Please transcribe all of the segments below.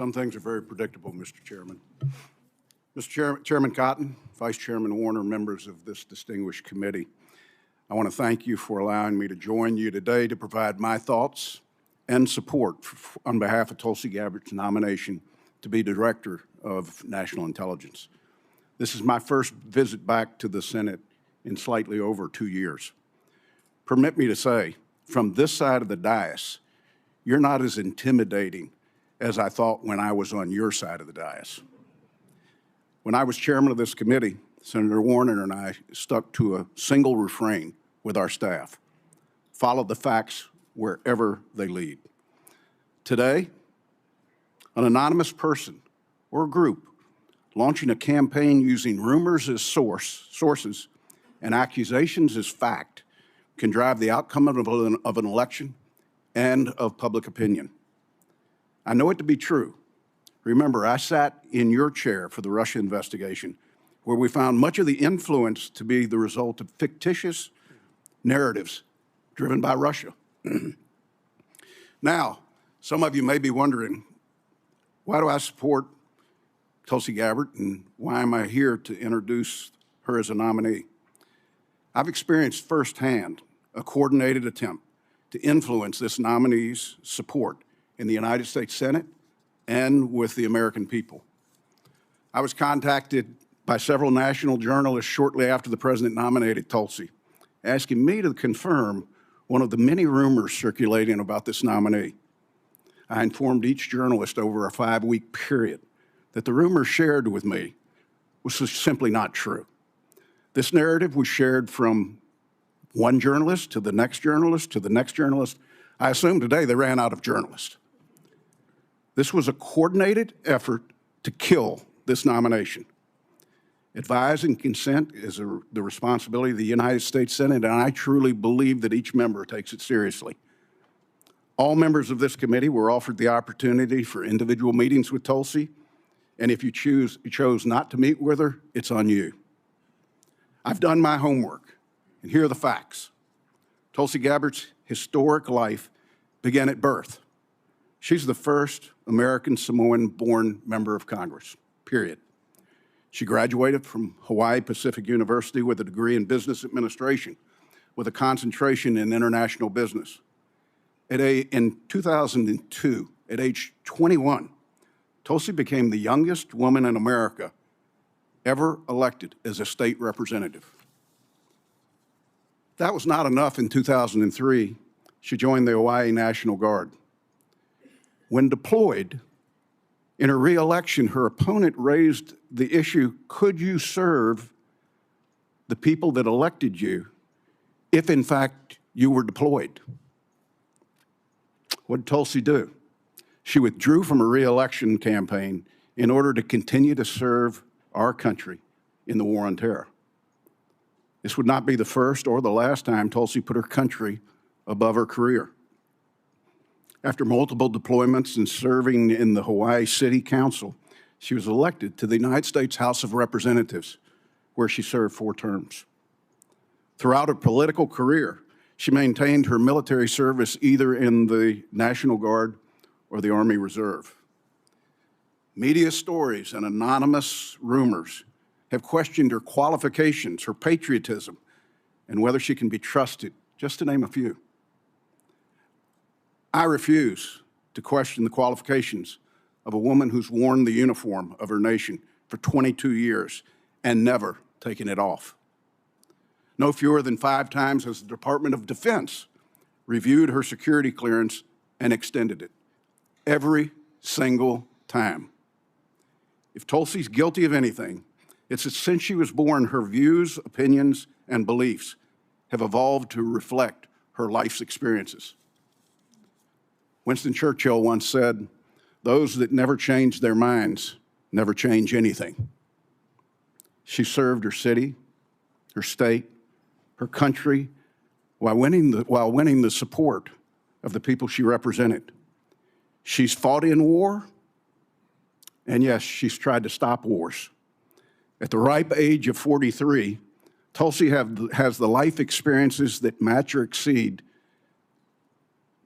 Some things are very predictable, Mr. Chairman. Chairman Cotton, Vice Chairman Warner, members of this distinguished committee, I want to thank you for allowing me to join you today to provide my thoughts and support on behalf of Tulsi Gabbard's nomination to be Director of National Intelligence. This is my first visit back to the Senate in slightly over 2 years. Permit me to say, from this side of the dais, you're not as intimidating as I thought when I was on your side of the dais. When I was chairman of this committee, Senator Warner and I stuck to a single refrain with our staff: follow the facts wherever they lead. Today, an anonymous person or group launching a campaign using rumors as sources and accusations as fact can drive the outcome of an election and of public opinion. I know it to be true. Remember, I sat in your chair for the Russia investigation, where we found much of the influence to be the result of fictitious narratives driven by Russia. Now, some of you may be wondering, why do I support Tulsi Gabbard, and why am I here to introduce her as a nominee? I've experienced firsthand a coordinated attempt to influence this nominee's support in the United States Senate and with the American people. I was contacted by several national journalists shortly after the president nominated Tulsi, asking me to confirm one of the many rumors circulating about this nominee. I informed each journalist over a 5-week period that the rumors shared with me was simply not true. This narrative was shared from one journalist to the next journalist to the next journalist. I assume today they ran out of journalists. This was a coordinated effort to kill this nomination. Advise and consent is the responsibility of the United States Senate, and I truly believe that each member takes it seriously. All members of this committee were offered the opportunity for individual meetings with Tulsi, and if you chose not to meet with her, it's on you. I've done my homework, and here are the facts. Tulsi Gabbard's historic life began at birth. She's the first American Samoan-born member of Congress, period. She graduated from Hawaii Pacific University with a degree in business administration with a concentration in international business. In 2002, at age 21, Tulsi became the youngest woman in America ever elected as a state representative. That was not enough. In 2003, she joined the Hawaii National Guard. When deployed, in her re-election, her opponent raised the issue, could you serve the people that elected you if, in fact, you were deployed? What did Tulsi do? She withdrew from her re-election campaign in order to continue to serve our country in the war on terror. This would not be the first or the last time Tulsi put her country above her career. After multiple deployments and serving in the Hawaii City Council, she was elected to the United States House of Representatives, where she served 4 terms. Throughout her political career, she maintained her military service either in the National Guard or the Army Reserve. Media stories and anonymous rumors have questioned her qualifications, her patriotism, and whether she can be trusted, just to name a few. I refuse to question the qualifications of a woman who's worn the uniform of her nation for 22 years and never taken it off. No fewer than 5 times has the Department of Defense reviewed her security clearance and extended it. Every single time. If Tulsi's guilty of anything, it's that since she was born, her views, opinions, and beliefs have evolved to reflect her life's experiences. Winston Churchill once said, "Those that never change their minds never change anything." She served her city, her state, her country, while winning the support of the people she represented. She's fought in war, and yes, she's tried to stop wars. At the ripe age of 43, Tulsi has the life experiences that match or exceed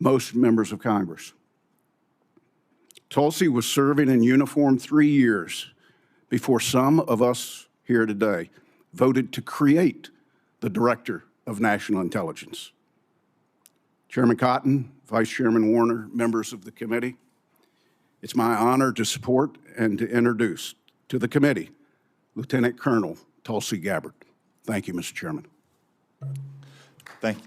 most members of Congress. Tulsi was serving in uniform 3 years before some of us here today voted to create the Director of National Intelligence. Chairman Cotton, Vice Chairman Warner, members of the committee, it's my honor to support and to introduce to the committee Lieutenant Colonel Tulsi Gabbard. Thank you, Mr. Chairman. Thank you.